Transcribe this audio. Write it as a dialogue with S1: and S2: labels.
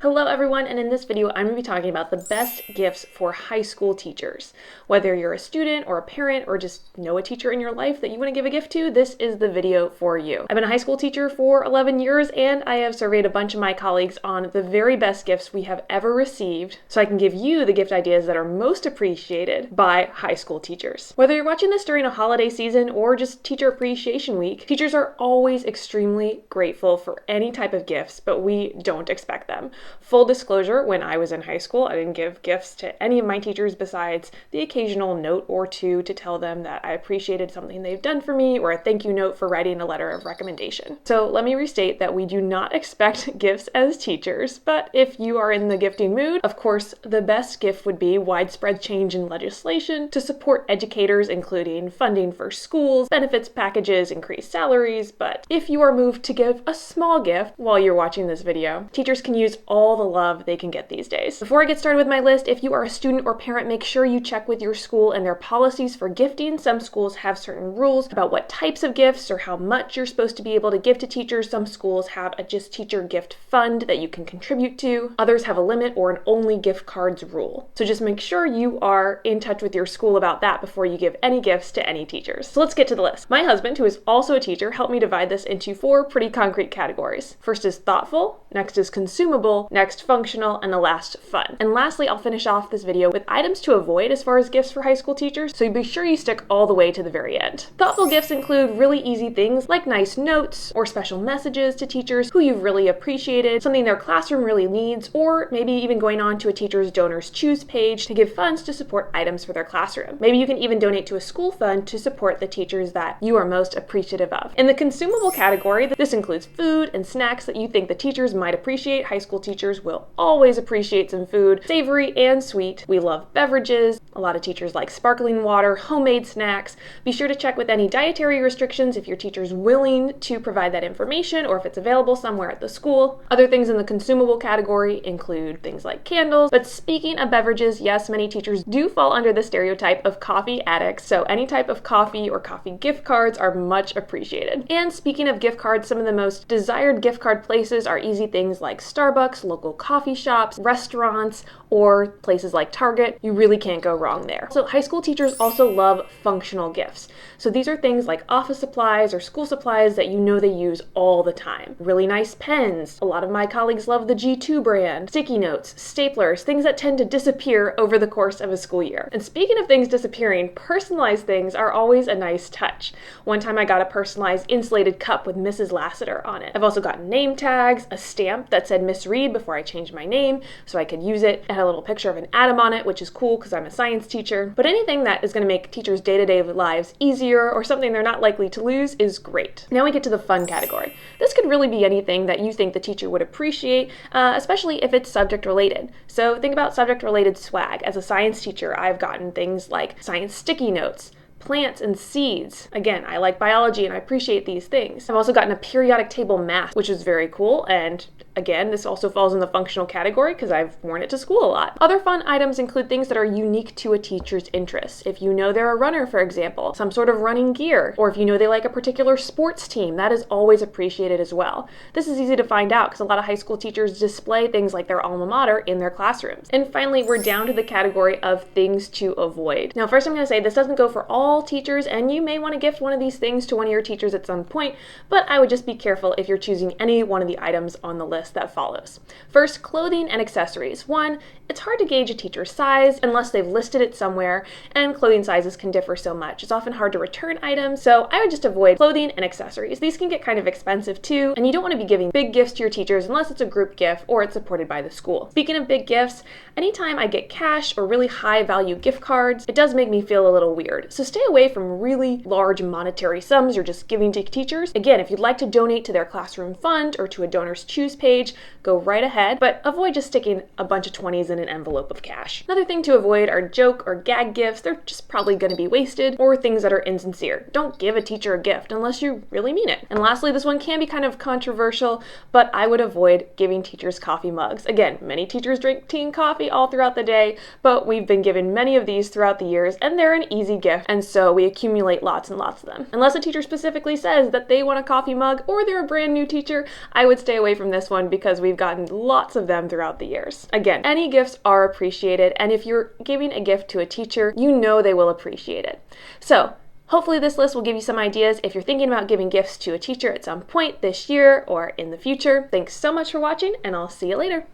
S1: Hello everyone, and in this video I'm going to be talking about the best gifts for high school teachers. Whether you're a student or a parent or just know a teacher in your life that you want to give a gift to, this is the video for you. I've been a high school teacher for 11 years and I have surveyed a bunch of my colleagues on the very best gifts we have ever received so I can give you the gift ideas that are most appreciated by high school teachers. Whether you're watching this during a holiday season or just Teacher Appreciation Week, teachers are always extremely grateful for any type of gifts, but we don't expect them. Full disclosure, when I was in high school, I didn't give gifts to any of my teachers besides the occasional note or two to tell them that I appreciated something they've done for me or a thank you note for writing a letter of recommendation. So let me restate that we do not expect gifts as teachers, but if you are in the gifting mood, of course, the best gift would be widespread change in legislation to support educators, including funding for schools, benefits packages, increased salaries. But if you are moved to give a small gift while you're watching this video, teachers can use all the love they can get these days. Before I get started with my list, if you are a student or parent, make sure you check with your school and their policies for gifting. Some schools have certain rules about what types of gifts or how much you're supposed to be able to give to teachers. Some schools have a just teacher gift fund that you can contribute to. Others have a limit or an only gift cards rule. So just make sure you are in touch with your school about that before you give any gifts to any teachers. So let's get to the list. My husband, who is also a teacher, helped me divide this into 4 pretty concrete categories. First is thoughtful, next is consumable, next functional, and the last fun. And lastly, I'll finish off this video with items to avoid as far as gifts for high school teachers, so be sure you stick all the way to the very end. Thoughtful gifts include really easy things like nice notes or special messages to teachers who you've really appreciated, something their classroom really needs, or maybe even going on to a teacher's Donors Choose page to give funds to support items for their classroom. Maybe you can even donate to a school fund to support the teachers that you are most appreciative of. In the consumable category, this includes food and snacks that you think the teachers might appreciate. High school teachers will always appreciate some food, savory and sweet. We love beverages. A lot of teachers like sparkling water, homemade snacks. Be sure to check with any dietary restrictions if your teacher's willing to provide that information or if it's available somewhere at the school. Other things in the consumable category include things like candles. But speaking of beverages, yes, many teachers do fall under the stereotype of coffee addicts, so any type of coffee or coffee gift cards are much appreciated. And speaking of gift cards, some of the most desired gift card places are easy things like Starbucks, local coffee shops, restaurants, or places like Target. You really can't go wrong there. So high school teachers also love functional gifts. So these are things like office supplies or school supplies that you know they use all the time. Really nice pens. A lot of my colleagues love the G2 brand. Sticky notes, staplers, things that tend to disappear over the course of a school year. And speaking of things disappearing, personalized things are always a nice touch. One time I got a personalized insulated cup with Mrs. Lassiter on it. I've also gotten name tags, a stamp that said Miss Reed before I changed my name so I could use it. It had a little picture of an atom on it, which is cool because I'm a science teacher. But anything that is going to make teachers' day-to-day lives easier or something they're not likely to lose is great. Now we get to the fun category. This could really be anything that you think the teacher would appreciate, especially if it's subject related. So think about subject related swag. As a science teacher, I've gotten things like science sticky notes, plants and seeds. Again, I like biology and I appreciate these things. I've also gotten a periodic table mask, which is very cool. And again, this also falls in the functional category because I've worn it to school a lot. Other fun items include things that are unique to a teacher's interests. If you know they're a runner, for example, some sort of running gear, or if you know they like a particular sports team, that is always appreciated as well. This is easy to find out because a lot of high school teachers display things like their alma mater in their classrooms. And finally, we're down to the category of things to avoid. Now, first I'm going to say this doesn't go for all teachers, and you may want to gift one of these things to one of your teachers at some point, but I would just be careful if you're choosing any one of the items on the list that follows. First, clothing and accessories. One, it's hard to gauge a teacher's size unless they've listed it somewhere, and clothing sizes can differ so much. It's often hard to return items, so I would just avoid clothing and accessories. These can get kind of expensive too, and you don't want to be giving big gifts to your teachers unless it's a group gift or it's supported by the school. Speaking of big gifts, anytime I get cash or really high value gift cards, it does make me feel a little weird. So stay away from really large monetary sums you're just giving to teachers. Again, if you'd like to donate to their classroom fund or to a Donors Choose page, go right ahead, but avoid just sticking a bunch of 20s in an envelope of cash. Another thing to avoid are joke or gag gifts. They're just probably going to be wasted, or things that are insincere. Don't give a teacher a gift unless you really mean it. And lastly, this one can be kind of controversial, but I would avoid giving teachers coffee mugs. Again, many teachers drink tea and coffee all throughout the day, but we've been given many of these throughout the years, and they're an easy gift, and so we accumulate lots and lots of them. Unless a teacher specifically says that they want a coffee mug or they're a brand new teacher, I would stay away from this one one because we've gotten lots of them throughout the years. Again, any gifts are appreciated, and if you're giving a gift to a teacher, you know they will appreciate it. So hopefully this list will give you some ideas if you're thinking about giving gifts to a teacher at some point this year or in the future. Thanks so much for watching, and I'll see you later.